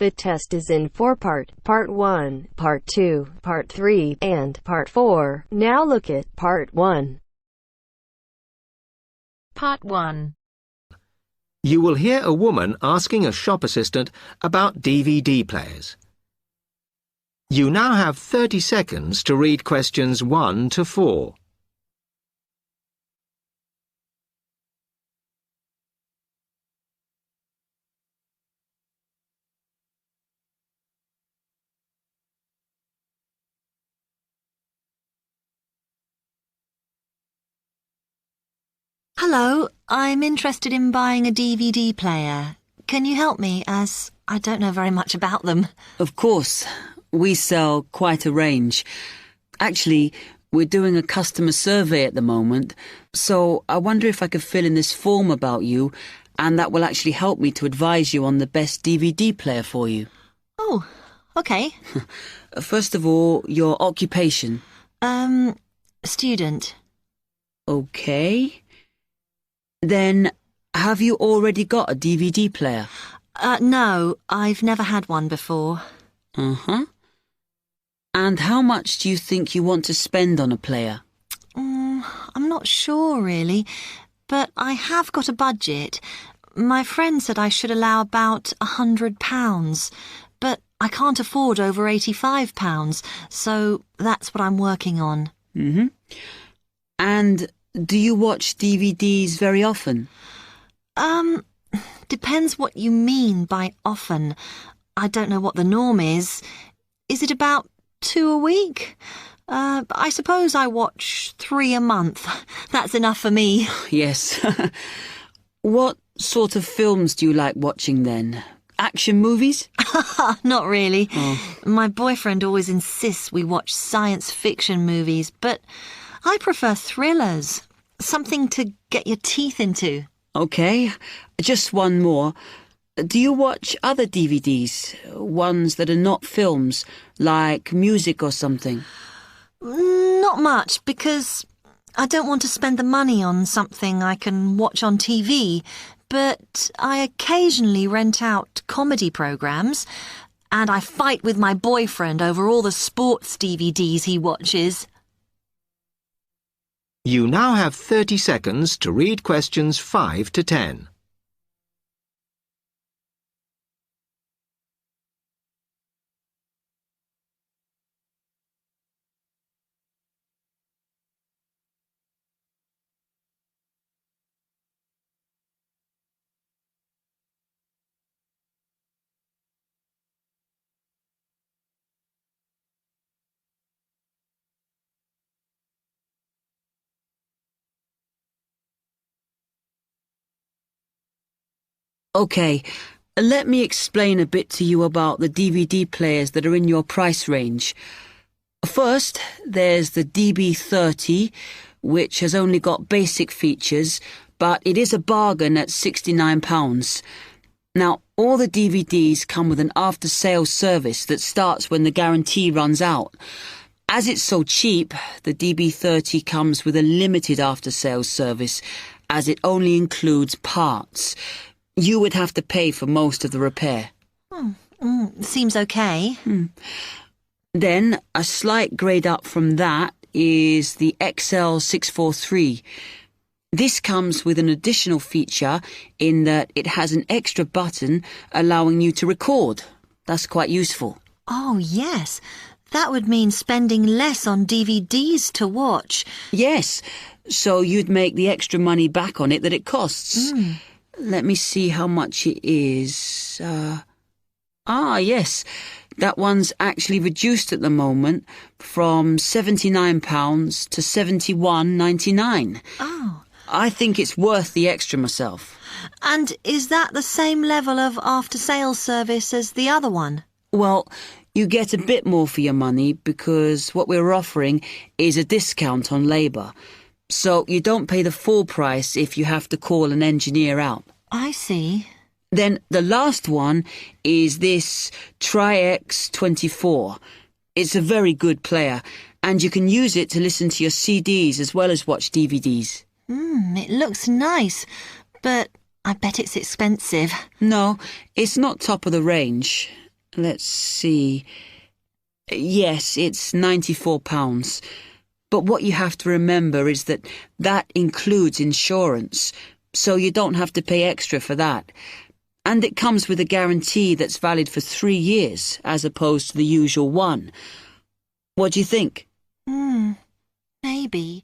The test is in 4-part, Part 1, Part 2, Part 3, and Part 4. Now look at Part 1. Part 1. You will hear a woman asking a shop assistant about DVD players. You now have 30 seconds to read questions 1 to 4. Hello, I'm interested in buying a DVD player. Can you help me, as I don't know very much about them? Of course. We sell quite a range. Actually, we're doing a customer survey at the moment, so I wonder if I could fill in this form about you, and that will actually help me to advise you on the best DVD player for you. Oh, okay. First of all, your occupation. Student. Okay. Then, have you already got a DVD player? No, I've never had one before. Uh-huh. And how much do you think you want to spend on a player? I'm not sure, really, but I have got a budget. My friend said I should allow about £100, but I can't afford over £85, so that's what I'm working on. Mm-hmm. And do you watch DVDs very often? Depends what you mean by often. I don't know what the norm is. Is it about 2 a week? I suppose I watch 3 a month. That's enough for me. Yes. What sort of films do you like watching then? Action movies? Not really. Oh. My boyfriend always insists we watch science fiction movies, but I prefer thrillers. Something to get your teeth into. Okay, just one more. Do you watch other DVDs? Ones that are not films, like music or something? Not much, because I don't want to spend the money on something I can watch on TV, but I occasionally rent out comedy programs, and I fight with my boyfriend over all the sports DVDs he watches. You now have 30 seconds to read questions 5 to 10. Okay, let me explain a bit to you about the DVD players that are in your price range. First, there's the DB30, which has only got basic features, but it is a bargain at £69. Now, all the DVDs come with an after-sales service that starts when the guarantee runs out. As it's so cheap, the DB30 comes with a limited after-sales service, as it only includes parts. You would have to pay for most of the repair. Seems okay. Then, a slight grade up from that is the XL643. This comes with an additional feature in that it has an extra button allowing you to record. That's quite useful. Oh, yes. That would mean spending less on DVDs to watch. Yes, so you'd make the extra money back on it that it costs. Let me see how much it is. Yes, that one's actually reduced at the moment from £79 to £71.99. Oh. I think it's worth the extra myself. And is that the same level of after-sales service as the other one? Well, you get a bit more for your money because what we're offering is a discount on labour. So you don't pay the full price if you have to call an engineer out. I see. Then the last one is this Tri-X24. It's a very good player, and you can use it to listen to your CDs as well as watch DVDs. It looks nice, but I bet it's expensive. No, it's not top of the range. Let's see. Yes, it's £94. But what you have to remember is that that includes insurance, so you don't have to pay extra for that. And it comes with a guarantee that's valid for 3 years, as opposed to the usual one. What do you think? Maybe.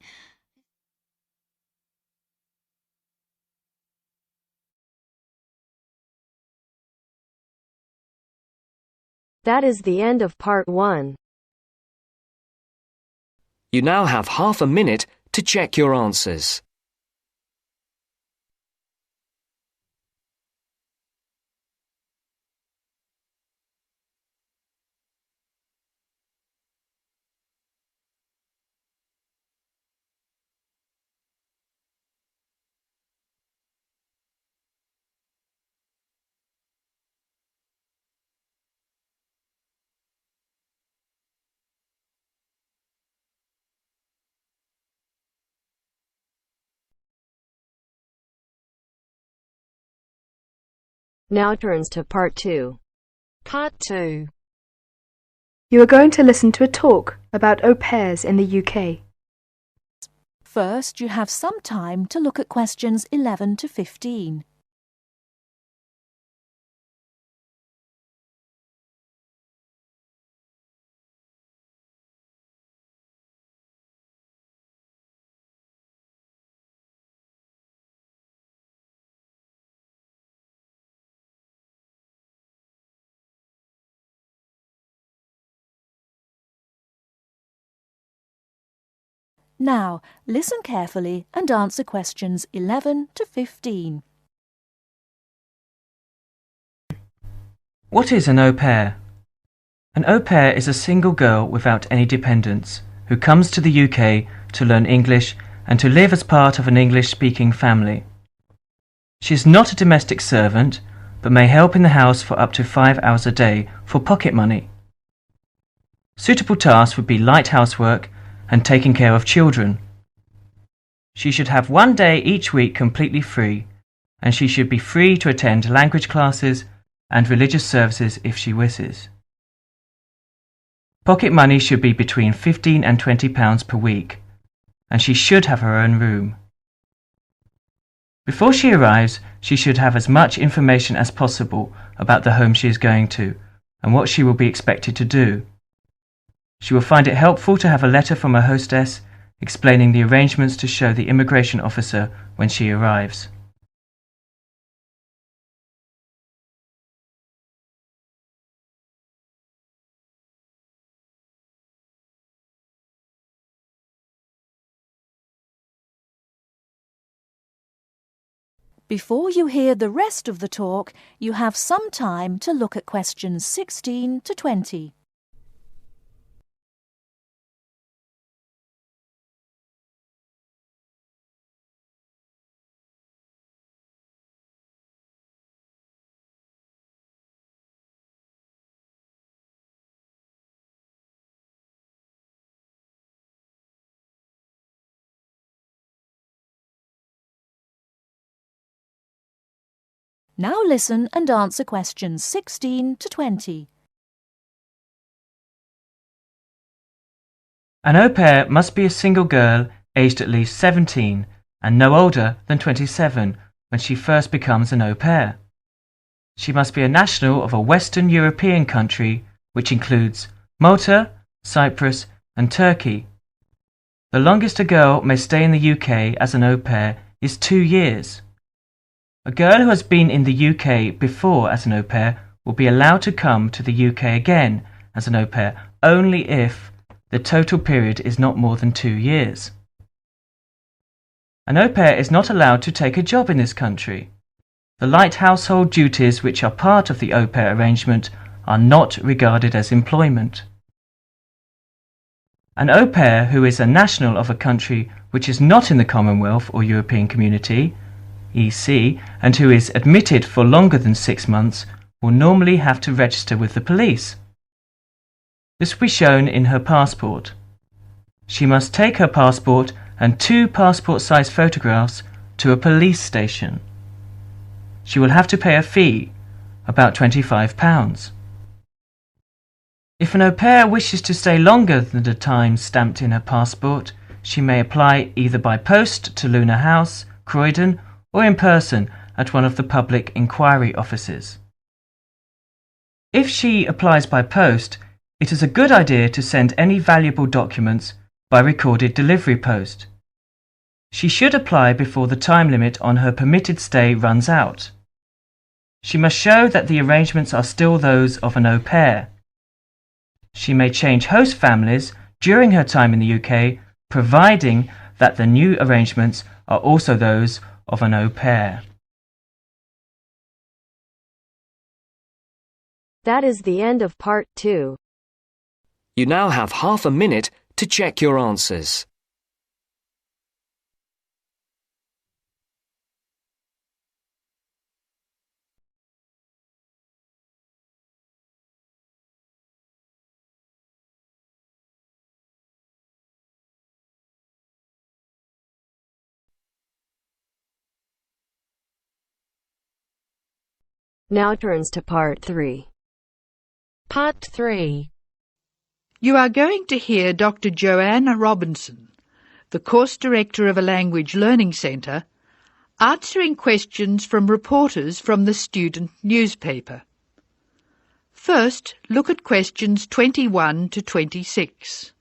That is the end of part 1. You now have half a minute to check your answers. Now turns to part 2. Part 2. You are going to listen to a talk about au pairs in the UK. First, you have some time to look at questions 11 to 15. Now, listen carefully and answer questions 11 to 15. What is an au pair? An au pair is a single girl without any dependents who comes to the UK to learn English and to live as part of an English-speaking family. She is not a domestic servant, but may help in the house for up to 5 hours a day for pocket money. Suitable tasks would be light housework and taking care of children. She should have 1 day each week completely free, and she should be free to attend language classes and religious services if she wishes. Pocket money should be between £15 and £20 per week, and she should have her own room. Before she arrives, she should have as much information as possible about the home she is going to and what she will be expected to do. She will find it helpful to have a letter from her hostess explaining the arrangements to show the immigration officer when she arrives. Before you hear the rest of the talk, you have some time to look at questions 16 to 20. Now listen and answer questions 16 to 20. An au pair must be a single girl aged at least 17 and no older than 27 when she first becomes an au pair. She must be a national of a Western European country, which includes Malta, Cyprus and Turkey. The longest a girl may stay in the UK as an au pair is 2 years. A girl who has been in the UK before as an au pair will be allowed to come to the UK again as an au pair only if the total period is not more than 2 years. An au pair is not allowed to take a job in this country. The light household duties which are part of the au pair arrangement are not regarded as employment. An au pair who is a national of a country which is not in the Commonwealth or European Community EC, and who is admitted for longer than 6 months will normally have to register with the police. This will be shown in her passport. She must take her passport and 2 passport-size photographs to a police station. She will have to pay a fee, about £25. If an au pair wishes to stay longer than the time stamped in her passport, she may apply either by post to Luna House, Croydon, or in person at one of the public inquiry offices. If she applies by post, it is a good idea to send any valuable documents by recorded delivery post. She should apply before the time limit on her permitted stay runs out. She must show that the arrangements are still those of an au pair. She may change host families during her time in the UK, providing that the new arrangements are also those of an au pair. That is the end of part 2. You now have half a minute to check your answers. Now turns to part 3. Part 3. You are going to hear Dr. Joanne Robinson, the course director of a language learning centre, answering questions from reporters from the student newspaper. First, look at questions 21 to 26.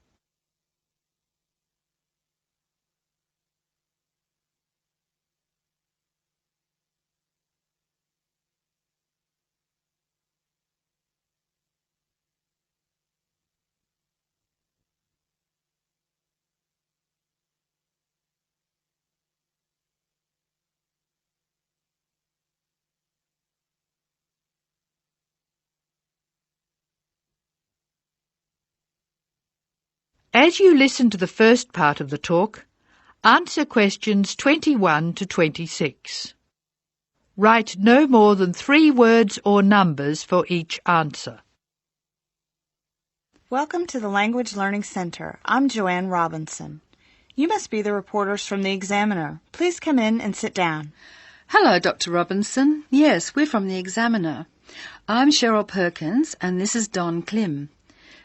As you listen to the first part of the talk, answer questions 21 to 26. Write no more than 3 words or numbers for each answer. Welcome to the Language Learning Center. I'm Joanne Robinson. You must be the reporters from the Examiner. Please come in and sit down. Hello, Dr. Robinson. Yes, we're from the Examiner. I'm Cheryl Perkins and this is Don Klim.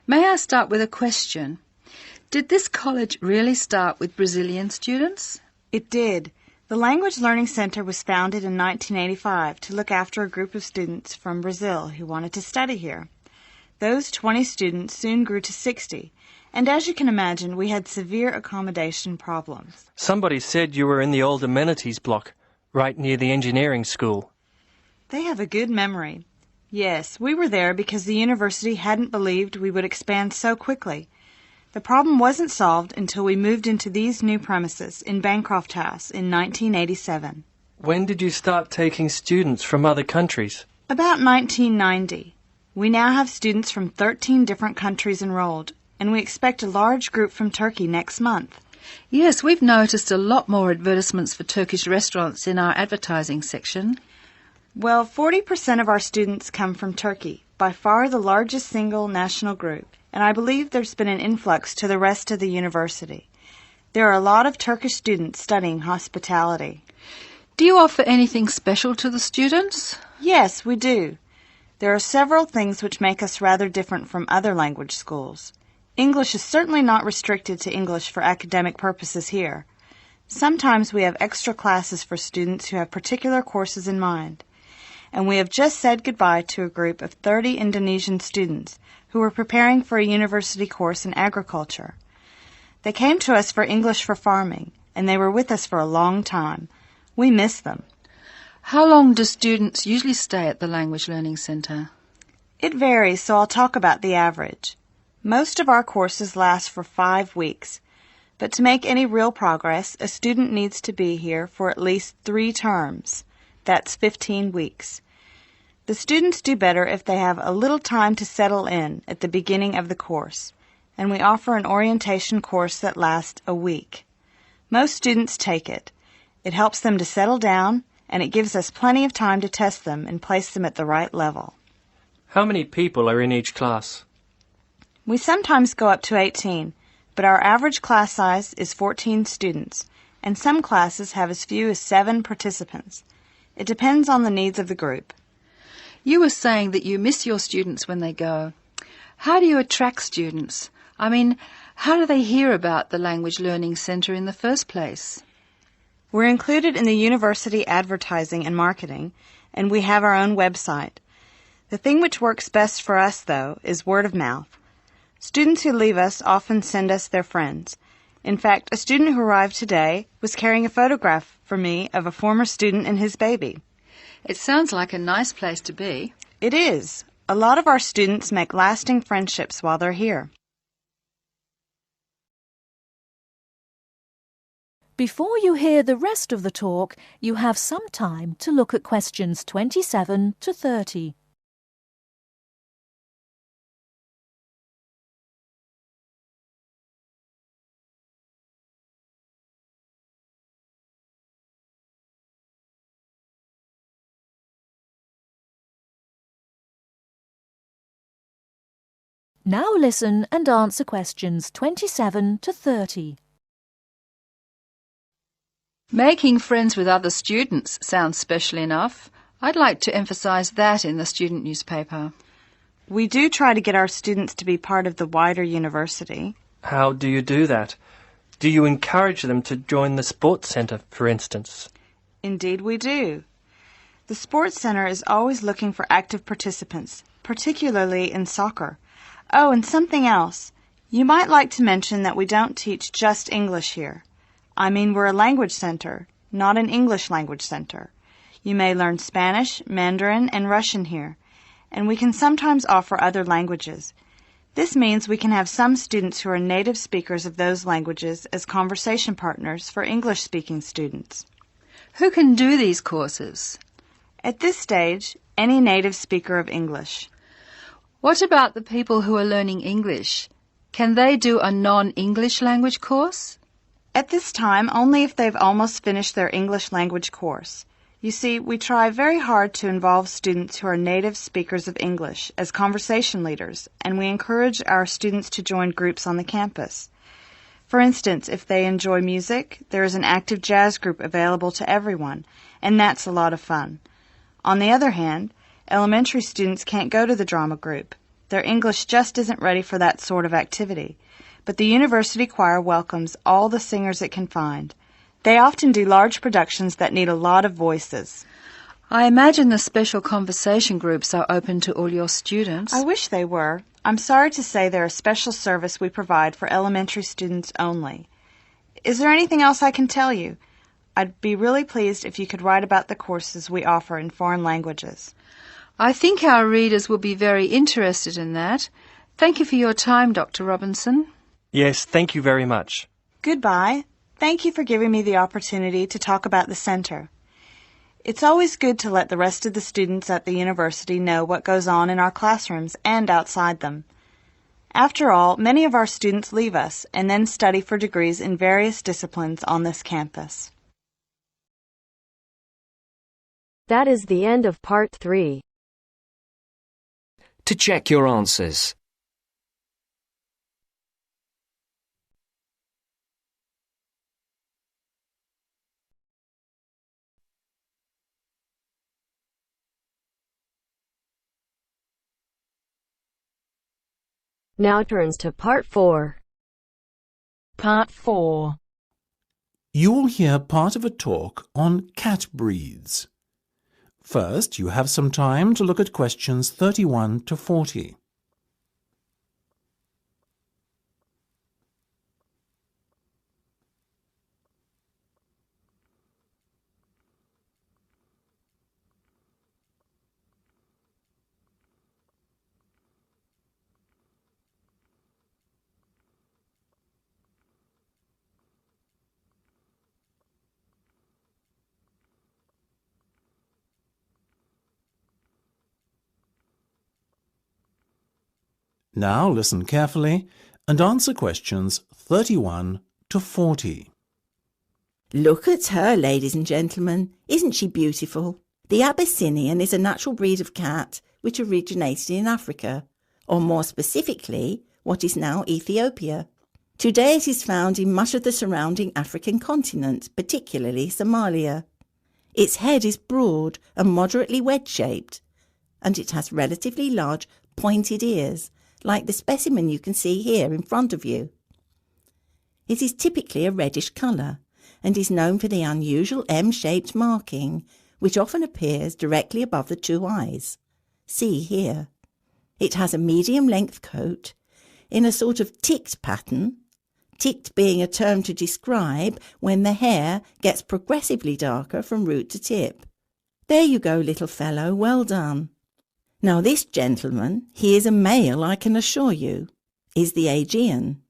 May I start with a question? Did this college really start with Brazilian students? It did. The Language Learning Center was founded in 1985 to look after a group of students from Brazil who wanted to study here. Those 20 students soon grew to 60, and as you can imagine, we had severe accommodation problems. Somebody said you were in the old amenities block, right near the engineering school. They have a good memory. Yes, we were there because the university hadn't believed we would expand so quickly. The problem wasn't solved until we moved into these new premises in Bancroft House in 1987. When did you start taking students from other countries? About 1990. We now have students from 13 different countries enrolled, and we expect a large group from Turkey next month. Yes, we've noticed a lot more advertisements for Turkish restaurants in our advertising section. Well, 40% of our students come from Turkey, by far the largest single national group. And I believe there's been an influx to the rest of the university. There are a lot of Turkish students studying hospitality. Do you offer anything special to the students? Yes, we do. There are several things which make us rather different from other language schools. English is certainly not restricted to English for academic purposes here. Sometimes we have extra classes for students who have particular courses in mind. And we have just said goodbye to a group of 30 Indonesian students who were preparing for a university course in agriculture. They came to us for English for farming, and they were with us for a long time. We miss them. How long do students usually stay at the Language Learning Center? It varies, so I'll talk about the average. Most of our courses last for 5 weeks, but to make any real progress, a student needs to be here for at least 3 terms. That's 15 weeks. The students do better if they have a little time to settle in at the beginning of the course, and we offer an orientation course that lasts a week. Most students take it. It helps them to settle down, and it gives us plenty of time to test them and place them at the right level. How many people are in each class? We sometimes go up to 18, but our average class size is 14 students, and some classes have as few as 7 participants. It depends on the needs of the group. You were saying that you miss your students when they go. How do you attract students? I mean, how do they hear about the Language Learning Centre in the first place? We're included in the university advertising and marketing, and we have our own website. The thing which works best for us, though, is word of mouth. Students who leave us often send us their friends. In fact, a student who arrived today was carrying a photograph for me of a former student and his baby. It sounds like a nice place to be. It is. A lot of our students make lasting friendships while they're here. Before you hear the rest of the talk, you have some time to look at questions 27 to 30. Now listen and answer questions 27 to 30. Making friends with other students sounds special enough. I'd like to emphasise that in the student newspaper. We do try to get our students to be part of the wider university. How do you do that? Do you encourage them to join the sports centre, for instance? Indeed we do. The sports centre is always looking for active participants, particularly in soccer. Oh, and something else. You might like to mention that we don't teach just English here. I mean, we're a language center, not an English language center. You may learn Spanish, Mandarin, and Russian here, and we can sometimes offer other languages. This means we can have some students who are native speakers of those languages as conversation partners for English-speaking students. Who can do these courses? At this stage, any native speaker of English. What about the people who are learning English? Can they do a non-English language course? At this time, only if they've almost finished their English language course. You see, we try very hard to involve students who are native speakers of English as conversation leaders, and we encourage our students to join groups on the campus. For instance, if they enjoy music, there is an active jazz group available to everyone, and that's a lot of fun. On the other hand, elementary students can't go to the drama group. Their English just isn't ready for that sort of activity. But the university choir welcomes all the singers it can find. They often do large productions that need a lot of voices. I imagine the special conversation groups are open to all your students. I wish they were. I'm sorry to say they're a special service we provide for elementary students only. Is there anything else I can tell you? I'd be really pleased if you could write about the courses we offer in foreign languages. I think our readers will be very interested in that. Thank you for your time, Dr. Robinson. Yes, thank you very much. Goodbye. Thank you for giving me the opportunity to talk about the center. It's always good to let the rest of the students at the university know what goes on in our classrooms and outside them. After all, many of our students leave us and then study for degrees in various disciplines on this campus. That is the end of part 3. To check your answers. Now turns to part 4. Part 4. You will hear part of a talk on cat breeds. First, you have some time to look at questions 31 to 40. Now listen carefully and answer questions 31 to 40. Look at her, ladies and gentlemen. Isn't she beautiful? The Abyssinian is a natural breed of cat which originated in Africa, or more specifically, what is now Ethiopia. Today it is found in much of the surrounding African continent, particularly Somalia. Its head is broad and moderately wedge-shaped, and it has relatively large pointed ears like the specimen you can see here in front of you. It is typically a reddish colour and is known for the unusual M-shaped marking which often appears directly above the two eyes. See here. It has a medium-length coat in a sort of ticked pattern, ticked being a term to describe when the hair gets progressively darker from root to tip. There you go, little fellow, well done. Now this gentleman, he is a male, I can assure you, is the Aegean.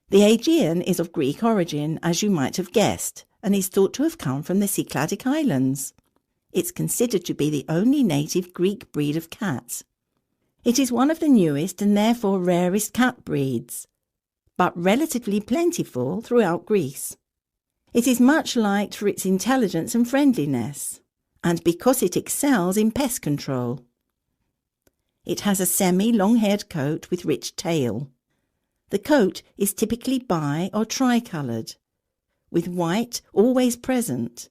The Aegean is of Greek origin, as you might have guessed, and is thought to have come from the Cycladic Islands. It's considered to be the only native Greek breed of cat. It is one of the newest and therefore rarest cat breeds, but relatively plentiful throughout Greece. It is much liked for its intelligence and friendliness, and because it excels in pest control. It has a semi-long-haired coat with rich tail. The coat is typically bi- or tri-coloured, with white always present,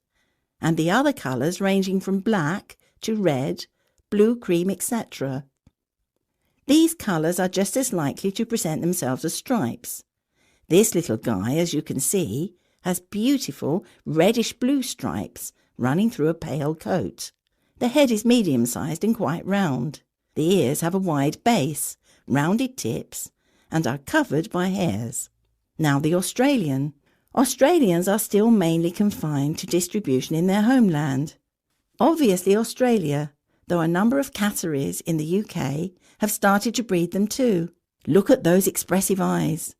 and the other colours ranging from black to red, blue, cream, etc. These colours are just as likely to present themselves as stripes. This little guy, as you can see, has beautiful reddish-blue stripes running through a pale coat. The head is medium-sized and quite round. The ears have a wide base, rounded tips, and are covered by hairs. Now the Australian. Australians are still mainly confined to distribution in their homeland. Obviously Australia, though a number of catteries in the UK have started to breed them too. Look at those expressive eyes.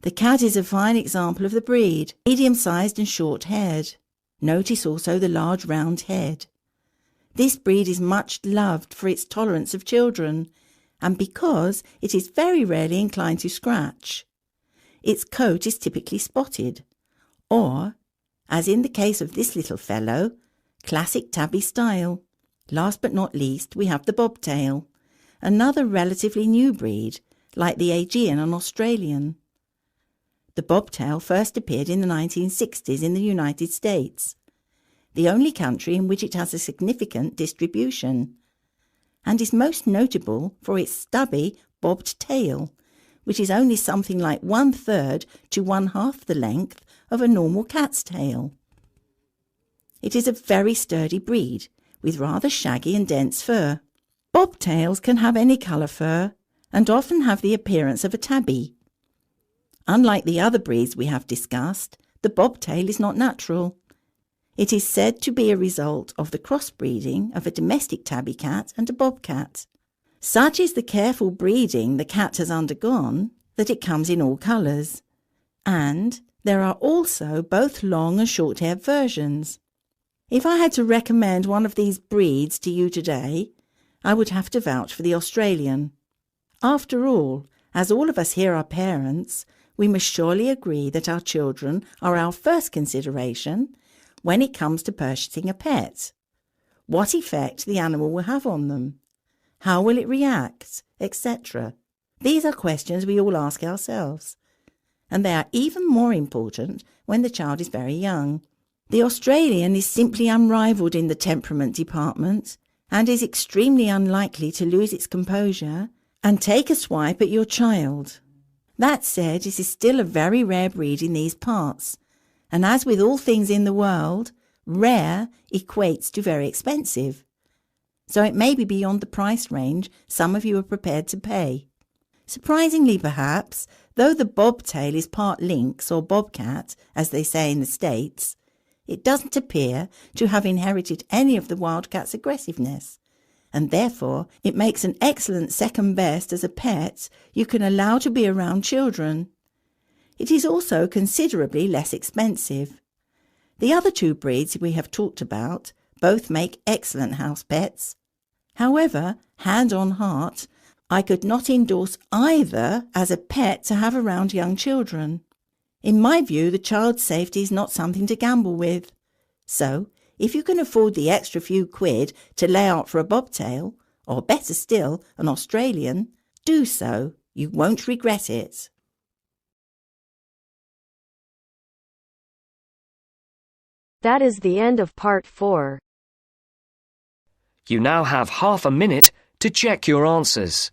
The cat is a fine example of the breed, medium-sized and short-haired. Notice also the large round head. This breed is much loved for its tolerance of children, and because it is very rarely inclined to scratch. Its coat is typically spotted, or, as in the case of this little fellow, classic tabby style. Last but not least, we have the bobtail, another relatively new breed, like the Aegean and Australian. The bobtail first appeared in the 1960s in the United States, the only country in which it has a significant distribution, and is most notable for its stubby, bobbed tail, which is only something like 1/3 to 1/2 the length of a normal cat's tail. It is a very sturdy breed, with rather shaggy and dense fur. Bobtails can have any colour fur, and often have the appearance of a tabby. Unlike the other breeds we have discussed, the bobtail is not natural. It is said to be a result of the crossbreeding of a domestic tabby cat and a bobcat. Such is the careful breeding the cat has undergone that it comes in all colours, and there are also both long and short-haired versions. If I had to recommend one of these breeds to you today, I would have to vouch for the Australian. After all, as all of us here are parents, we must surely agree that our children are our first consideration when it comes to purchasing a pet. What effect the animal will have on them, how will it react, etc. These are questions we all ask ourselves, and they are even more important when the child is very young. The Australian is simply unrivalled in the temperament department and is extremely unlikely to lose its composure and take a swipe at your child. That said, it is still a very rare breed in these parts, and as with all things in the world, rare equates to very expensive. So it may be beyond the price range some of you are prepared to pay. Surprisingly perhaps, though the bobtail is part lynx or bobcat, as they say in the States, it doesn't appear to have inherited any of the wildcat's aggressiveness, and therefore it makes an excellent second best as a pet you can allow to be around children. It is also considerably less expensive. The other two breeds we have talked about both make excellent house pets. However, hand on heart, I could not endorse either as a pet to have around young children. In my view, the child's safety is not something to gamble with. So, if you can afford the extra few quid to lay out for a bobtail, or better still, an Australian, do so. You won't regret it. That is the end of part 4. You now have half a minute to check your answers.